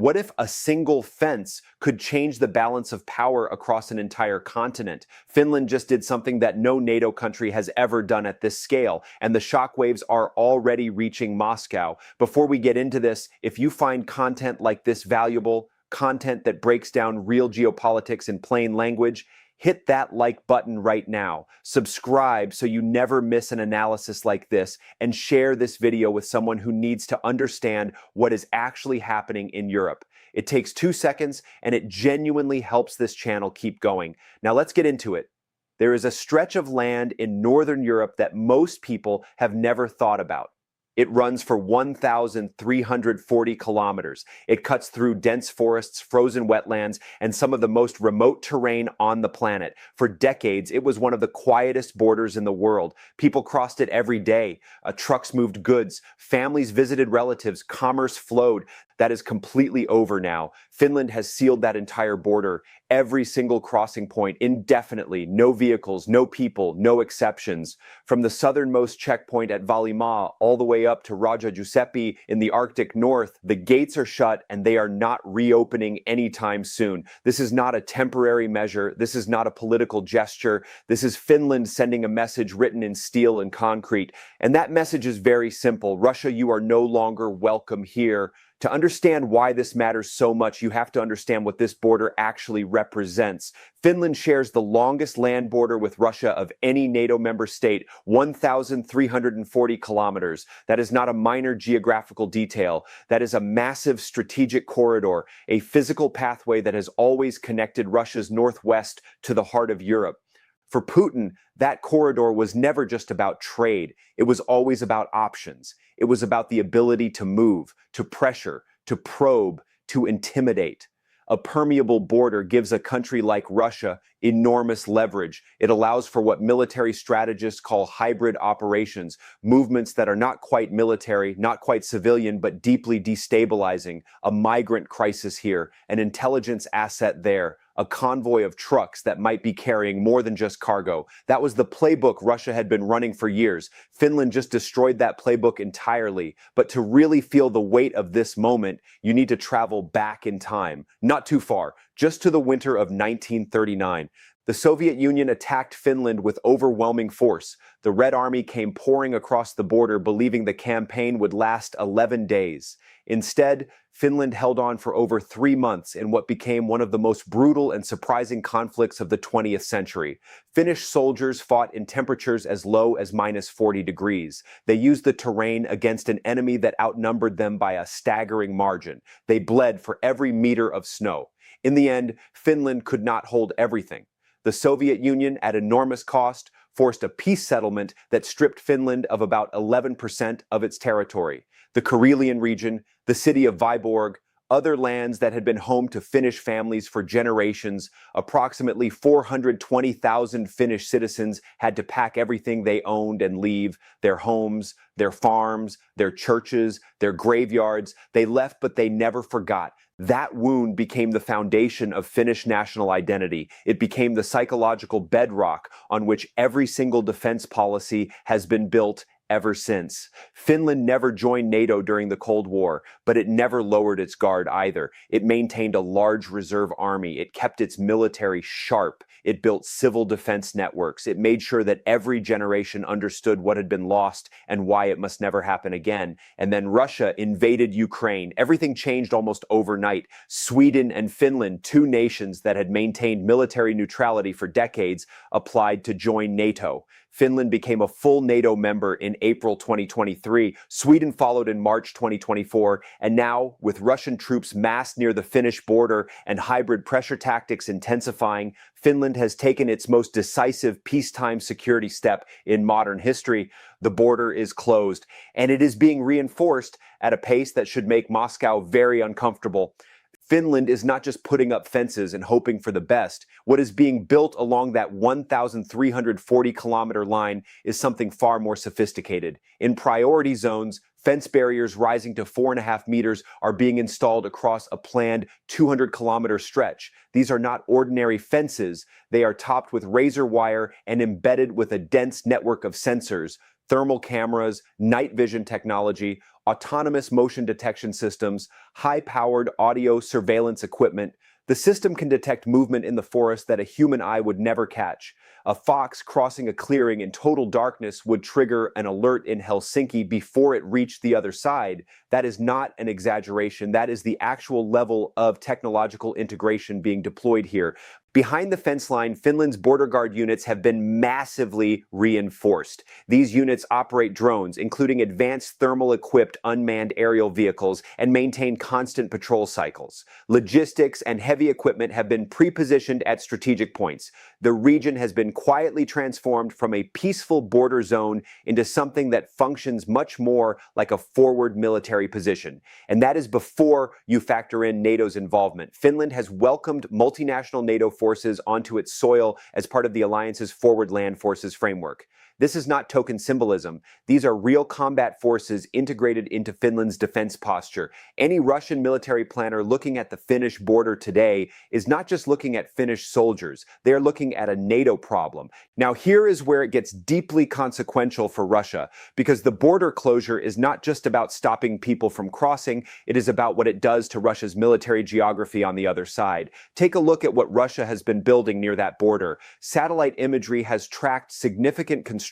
What if a single fence could change the balance of power across an entire continent? Finland just did something that no NATO country has ever done at this scale, and the shockwaves are already reaching Moscow. Before we get into this, if you find content like this valuable, content that breaks down real geopolitics in plain language, hit that like button right now. Subscribe so you never miss an analysis like this, and share this video with someone who needs to understand what is actually happening in Europe. It takes 2 seconds and it genuinely helps this channel keep going. Now let's get into it. There is a stretch of land in Northern Europe that most people have never thought about. It runs for 1,340 kilometers. It cuts through dense forests, frozen wetlands, and some of the most remote terrain on the planet. For decades, it was one of the quietest borders in the world. People crossed it every day. Trucks moved goods. Families visited relatives. Commerce flowed. That is completely over now. Finland has sealed that entire border, every single crossing point, indefinitely. No vehicles, no people, no exceptions. From the southernmost checkpoint at Vaalimaa all the way up to Raja Giuseppe in the Arctic North, the gates are shut and they are not reopening anytime soon. This is not a temporary measure. This is not a political gesture. This is Finland sending a message written in steel and concrete. And that message is very simple. Russia, you are no longer welcome here. To understand why this matters so much, you have to understand what this border actually represents. Finland shares the longest land border with Russia of any NATO member state, 1,340 kilometers. That is not a minor geographical detail. That is a massive strategic corridor, a physical pathway that has always connected Russia's northwest to the heart of Europe. For Putin, that corridor was never just about trade. It was always about options. It was about the ability to move, to pressure, to probe, to intimidate. A permeable border gives a country like Russia enormous leverage. It allows for what military strategists call hybrid operations, movements that are not quite military, not quite civilian, but deeply destabilizing. A migrant crisis here, an intelligence asset there, a convoy of trucks that might be carrying more than just cargo. That was the playbook Russia had been running for years. Finland just destroyed that playbook entirely. But to really feel the weight of this moment, you need to travel back in time. Not too far, just to the winter of 1939. The Soviet Union attacked Finland with overwhelming force. The Red Army came pouring across the border, believing the campaign would last 11 days. Instead, Finland held on for over 3 months in what became one of the most brutal and surprising conflicts of the 20th century. Finnish soldiers fought in temperatures as low as -40 degrees. They used the terrain against an enemy that outnumbered them by a staggering margin. They bled for every meter of snow. In the end, Finland could not hold everything. The Soviet Union, at enormous cost, forced a peace settlement that stripped Finland of about 11% of its territory. The Karelian region, the city of Viborg, other lands that had been home to Finnish families for generations, approximately 420,000 Finnish citizens had to pack everything they owned and leave, their homes, their farms, their churches, their graveyards. They left, but they never forgot. That wound became the foundation of Finnish national identity. It became the psychological bedrock on which every single defense policy has been built ever since. Finland never joined NATO during the Cold War, but it never lowered its guard either. It maintained a large reserve army. It kept its military sharp. It built civil defense networks. It made sure that every generation understood what had been lost and why it must never happen again. And then Russia invaded Ukraine. Everything changed almost overnight. Sweden and Finland, two nations that had maintained military neutrality for decades, applied to join NATO. Finland became a full NATO member in April 2023. Sweden followed in March 2024. And now, with Russian troops massed near the Finnish border and hybrid pressure tactics intensifying, Finland has taken its most decisive peacetime security step in modern history. The border is closed, and it is being reinforced at a pace that should make Moscow very uncomfortable. Finland is not just putting up fences and hoping for the best. What is being built along that 1,340-kilometer line is something far more sophisticated. In priority zones, fence barriers rising to 4.5 meters are being installed across a planned 200-kilometer stretch. These are not ordinary fences. They are topped with razor wire and embedded with a dense network of sensors. thermal cameras, night vision technology, autonomous motion detection systems, high-powered audio surveillance equipment. The system can detect movement in the forest that a human eye would never catch. A fox crossing a clearing in total darkness would trigger an alert in Helsinki before it reached the other side. That is not an exaggeration. That is the actual level of technological integration being deployed here. Behind the fence line, Finland's border guard units have been massively reinforced. These units operate drones, including advanced thermal-equipped unmanned aerial vehicles, and maintain constant patrol cycles. Logistics and heavy equipment have been pre-positioned at strategic points. The region has been quietly transformed from a peaceful border zone into something that functions much more like a forward military position. And that is before you factor in NATO's involvement. Finland has welcomed multinational NATO forces onto its soil as part of the alliance's forward land forces framework. This is not token symbolism. These are real combat forces integrated into Finland's defense posture. Any Russian military planner looking at the Finnish border today is not just looking at Finnish soldiers. They are looking at a NATO problem. Now, here is where it gets deeply consequential for Russia, because the border closure is not just about stopping people from crossing. It is about what it does to Russia's military geography on the other side. Take a look at what Russia has been building near that border. Satellite imagery has tracked significant construction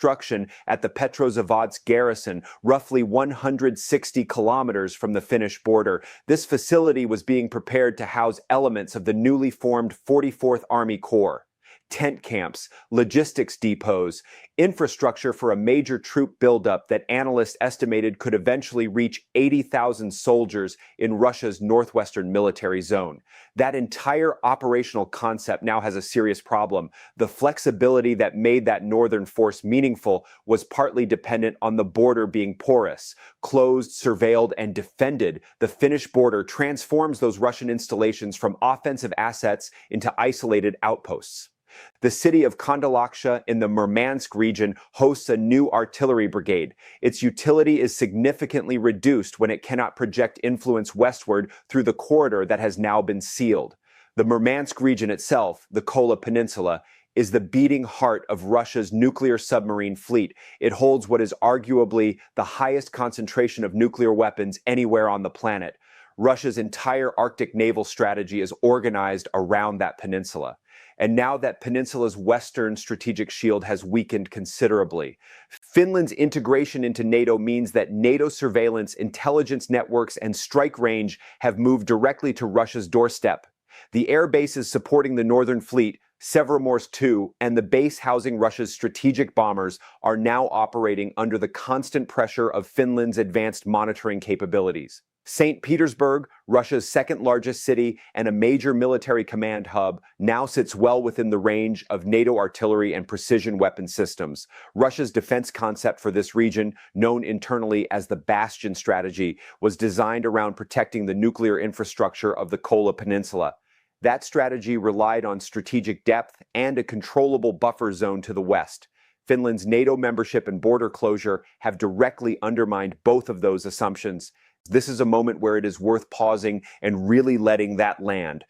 at the Petrozavodsk garrison, roughly 160 kilometers from the Finnish border. This facility was being prepared to house elements of the newly formed 44th Army Corps. Tent camps, logistics depots, infrastructure for a major troop buildup that analysts estimated could eventually reach 80,000 soldiers in Russia's northwestern military zone. That entire operational concept now has a serious problem. The flexibility that made that northern force meaningful was partly dependent on the border being porous, closed, surveilled, and defended. The Finnish border transforms those Russian installations from offensive assets into isolated outposts. The city of Kandalaksha in the Murmansk region hosts a new artillery brigade. Its utility is significantly reduced when it cannot project influence westward through the corridor that has now been sealed. The Murmansk region itself, the Kola Peninsula, is the beating heart of Russia's nuclear submarine fleet. It holds what is arguably the highest concentration of nuclear weapons anywhere on the planet. Russia's entire Arctic naval strategy is organized around that peninsula. And now that peninsula's western strategic shield has weakened considerably. Finland's integration into NATO means that NATO surveillance, intelligence networks, and strike range have moved directly to Russia's doorstep. The air bases supporting the Northern Fleet, Severomorsk 2, and the base housing Russia's strategic bombers are now operating under the constant pressure of Finland's advanced monitoring capabilities. St. Petersburg, Russia's second-largest city and a major military command hub, now sits well within the range of NATO artillery and precision weapon systems. Russia's defense concept for this region, known internally as the Bastion strategy, was designed around protecting the nuclear infrastructure of the Kola Peninsula. That strategy relied on strategic depth and a controllable buffer zone to the west. Finland's NATO membership and border closure have directly undermined both of those assumptions. This is a moment where it is worth pausing and really letting that land.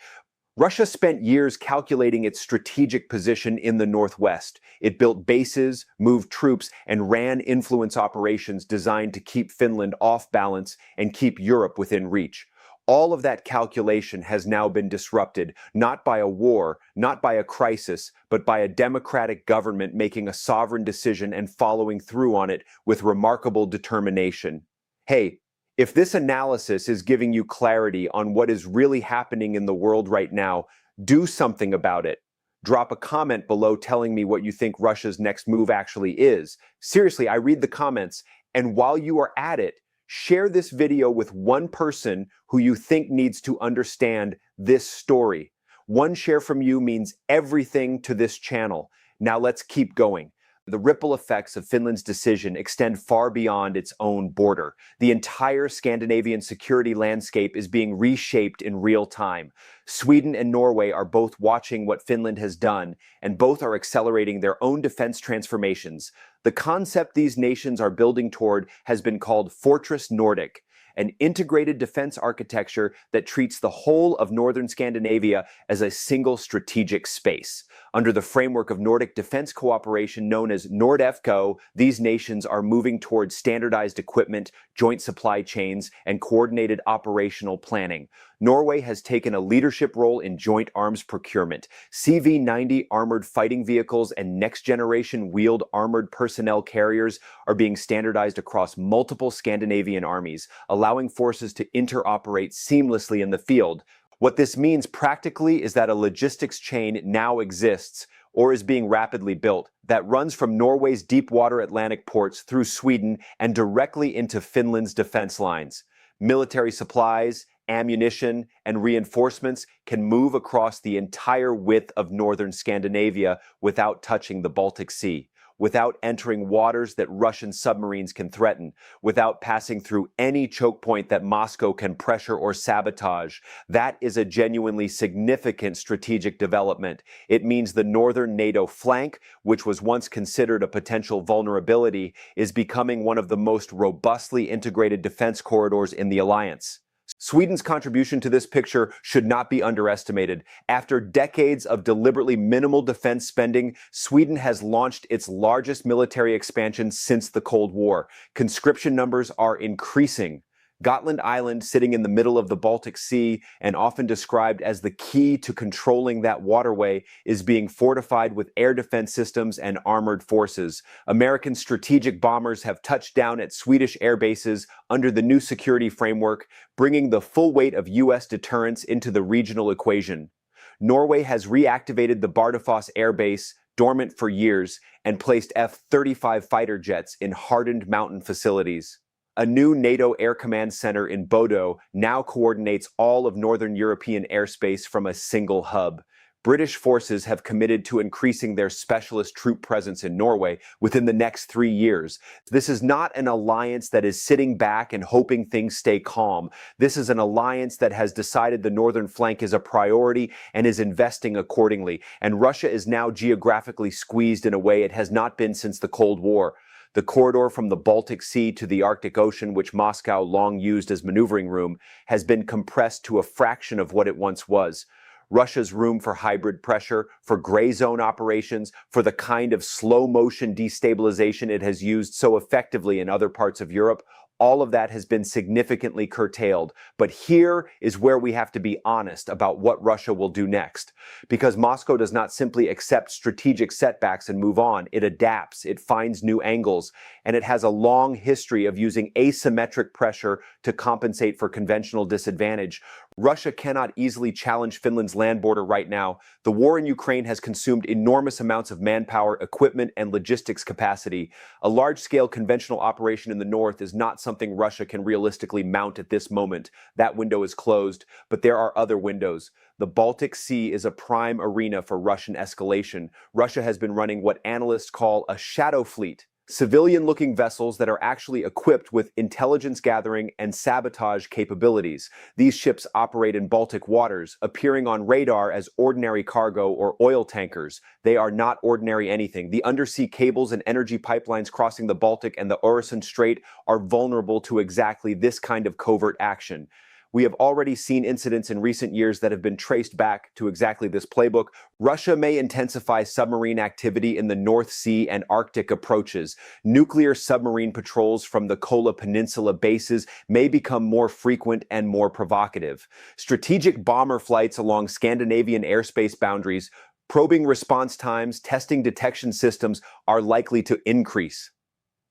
Russia spent years calculating its strategic position in the northwest. It built bases, moved troops, and ran influence operations designed to keep Finland off balance and keep Europe within reach. All of that calculation has now been disrupted, not by a war, not by a crisis, but by a democratic government making a sovereign decision and following through on it with remarkable determination. Hey, if this analysis is giving you clarity on what is really happening in the world right now, do something about it. Drop a comment below telling me what you think Russia's next move actually is. Seriously, I read the comments, and while you are at it, share this video with one person who you think needs to understand this story. One share from you means everything to this channel. Now let's keep going. The ripple effects of Finland's decision extend far beyond its own border. The entire Scandinavian security landscape is being reshaped in real time. Sweden and Norway are both watching what Finland has done, and both are accelerating their own defense transformations. The concept these nations are building toward has been called Fortress Nordic, an integrated defense architecture that treats the whole of northern Scandinavia as a single strategic space. Under the framework of Nordic defense cooperation known as NORDEFCO, these nations are moving towards standardized equipment, joint supply chains, and coordinated operational planning. Norway has taken a leadership role in joint arms procurement. CV-90 armored fighting vehicles and next-generation wheeled armored personnel carriers are being standardized across multiple Scandinavian armies, allowing forces to interoperate seamlessly in the field. What this means practically is that a logistics chain now exists, or is being rapidly built, that runs from Norway's deep-water Atlantic ports through Sweden and directly into Finland's defense lines. Military supplies, ammunition, and reinforcements can move across the entire width of northern Scandinavia without touching the Baltic Sea, without entering waters that Russian submarines can threaten, without passing through any choke point that Moscow can pressure or sabotage. That is a genuinely significant strategic development. It means the northern NATO flank, which was once considered a potential vulnerability, is becoming one of the most robustly integrated defense corridors in the alliance. Sweden's contribution to this picture should not be underestimated. After decades of deliberately minimal defense spending, Sweden has launched its largest military expansion since the Cold War. Conscription numbers are increasing. Gotland Island, sitting in the middle of the Baltic Sea and often described as the key to controlling that waterway, is being fortified with air defense systems and armored forces. American strategic bombers have touched down at Swedish air bases under the new security framework, bringing the full weight of U.S. deterrence into the regional equation. Norway has reactivated the Bardufoss air base, dormant for years, and placed F-35 fighter jets in hardened mountain facilities. A new NATO Air Command Center in Bodo now coordinates all of northern European airspace from a single hub. British forces have committed to increasing their specialist troop presence in Norway within the next 3 years. This is not an alliance that is sitting back and hoping things stay calm. This is an alliance that has decided the northern flank is a priority and is investing accordingly. And Russia is now geographically squeezed in a way it has not been since the Cold War. The corridor from the Baltic Sea to the Arctic Ocean, which Moscow long used as maneuvering room, has been compressed to a fraction of what it once was. Russia's room for hybrid pressure, for gray zone operations, for the kind of slow-motion destabilization it has used so effectively in other parts of Europe, all of that has been significantly curtailed. But here is where we have to be honest about what Russia will do next. Because Moscow does not simply accept strategic setbacks and move on. It adapts, it finds new angles, and it has a long history of using asymmetric pressure to compensate for conventional disadvantage. Russia cannot easily challenge Finland's land border right now. The war in Ukraine has consumed enormous amounts of manpower, equipment, and logistics capacity. A large-scale conventional operation in the north is not something Russia can realistically mount at this moment. That window is closed, but there are other windows. The Baltic Sea is a prime arena for Russian escalation. Russia has been running what analysts call a shadow fleet. Civilian-looking vessels that are actually equipped with intelligence gathering and sabotage capabilities. These ships operate in Baltic waters, appearing on radar as ordinary cargo or oil tankers. They are not ordinary anything. The undersea cables and energy pipelines crossing the Baltic and the Öresund Strait are vulnerable to exactly this kind of covert action. We have already seen incidents in recent years that have been traced back to exactly this playbook. Russia may intensify submarine activity in the North Sea and Arctic approaches. Nuclear submarine patrols from the Kola Peninsula bases may become more frequent and more provocative. Strategic bomber flights along Scandinavian airspace boundaries, probing response times, testing detection systems are likely to increase.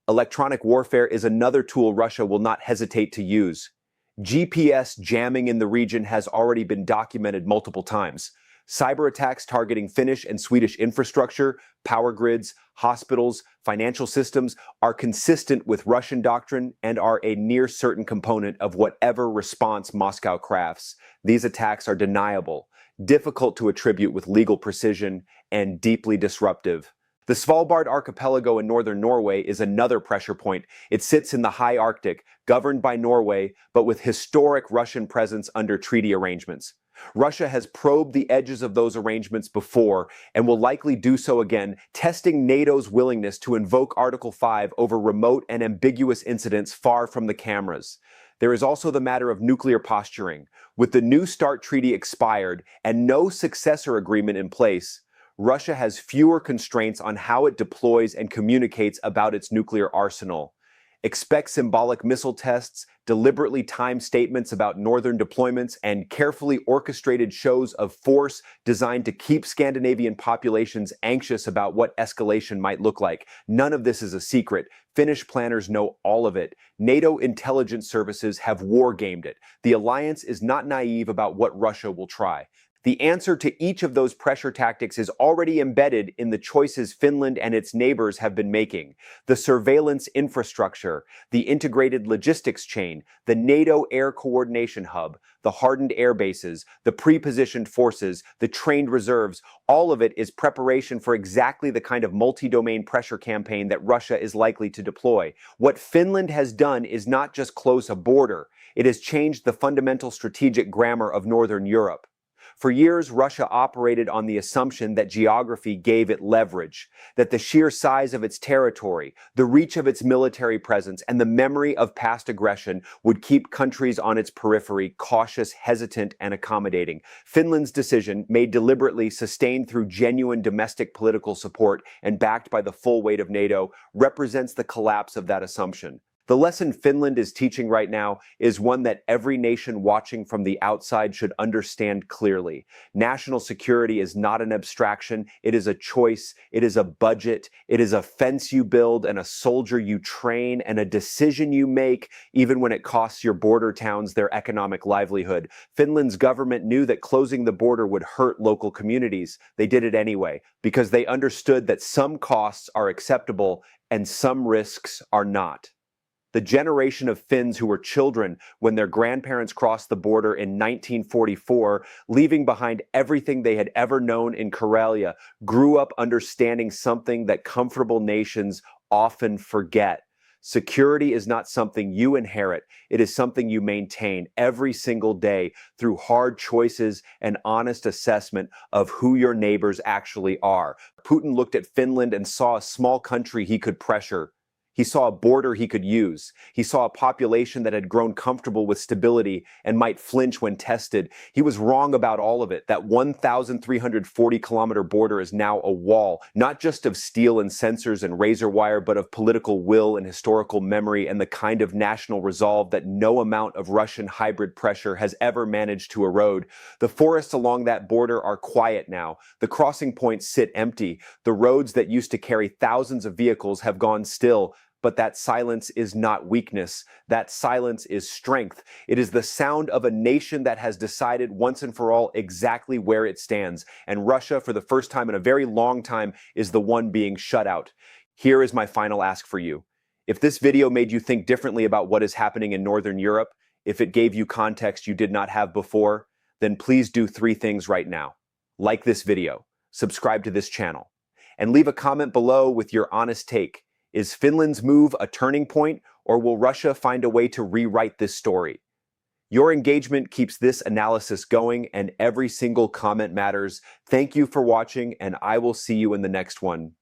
Electronic warfare is another tool Russia will not hesitate to use. GPS jamming in the region has already been documented multiple times. Cyber attacks targeting Finnish and Swedish infrastructure, power grids, hospitals, financial systems are consistent with Russian doctrine and are a near certain component of whatever response Moscow crafts. These attacks are deniable, difficult to attribute with legal precision, and deeply disruptive. The Svalbard archipelago in northern Norway is another pressure point. It sits in the high Arctic, governed by Norway, but with historic Russian presence under treaty arrangements. Russia has probed the edges of those arrangements before and will likely do so again, testing NATO's willingness to invoke Article 5 over remote and ambiguous incidents far from the cameras. There is also the matter of nuclear posturing. With the New START treaty expired and no successor agreement in place, Russia has fewer constraints on how it deploys and communicates about its nuclear arsenal. Expect symbolic missile tests, deliberately timed statements about northern deployments, and carefully orchestrated shows of force designed to keep Scandinavian populations anxious about what escalation might look like. None of this is a secret. Finnish planners know all of it. NATO intelligence services have war-gamed it. The alliance is not naive about what Russia will try. The answer to each of those pressure tactics is already embedded in the choices Finland and its neighbors have been making. The surveillance infrastructure, the integrated logistics chain, the NATO air coordination hub, the hardened air bases, the pre-positioned forces, the trained reserves, all of it is preparation for exactly the kind of multi-domain pressure campaign that Russia is likely to deploy. What Finland has done is not just close a border, it has changed the fundamental strategic grammar of Northern Europe. For years, Russia operated on the assumption that geography gave it leverage, that the sheer size of its territory, the reach of its military presence, and the memory of past aggression would keep countries on its periphery cautious, hesitant, and accommodating. Finland's decision, made deliberately, sustained through genuine domestic political support, and backed by the full weight of NATO, represents the collapse of that assumption. The lesson Finland is teaching right now is one that every nation watching from the outside should understand clearly. National security is not an abstraction, it is a choice, it is a budget, it is a fence you build and a soldier you train and a decision you make, even when it costs your border towns their economic livelihood. Finland's government knew that closing the border would hurt local communities. They did it anyway, because they understood that some costs are acceptable and some risks are not. The generation of Finns who were children when their grandparents crossed the border in 1944, leaving behind everything they had ever known in Karelia, grew up understanding something that comfortable nations often forget. Security is not something you inherit, it is something you maintain every single day through hard choices and honest assessment of who your neighbors actually are. Putin looked at Finland and saw a small country he could pressure. He saw a border he could use. He saw a population that had grown comfortable with stability and might flinch when tested. He was wrong about all of it. That 1,340-kilometer border is now a wall, not just of steel and sensors and razor wire, but of political will and historical memory and the kind of national resolve that no amount of Russian hybrid pressure has ever managed to erode. The forests along that border are quiet now. The crossing points sit empty. The roads that used to carry thousands of vehicles have gone still. But that silence is not weakness. That silence is strength. It is the sound of a nation that has decided once and for all exactly where it stands. And Russia, for the first time in a very long time, is the one being shut out. Here is my final ask for you. If this video made you think differently about what is happening in Northern Europe, if it gave you context you did not have before, then please do 3 things right now. Like this video, subscribe to this channel, and leave a comment below with your honest take. Is Finland's move a turning point, or will Russia find a way to rewrite this story? Your engagement keeps this analysis going, and every single comment matters. Thank you for watching, and I will see you in the next one.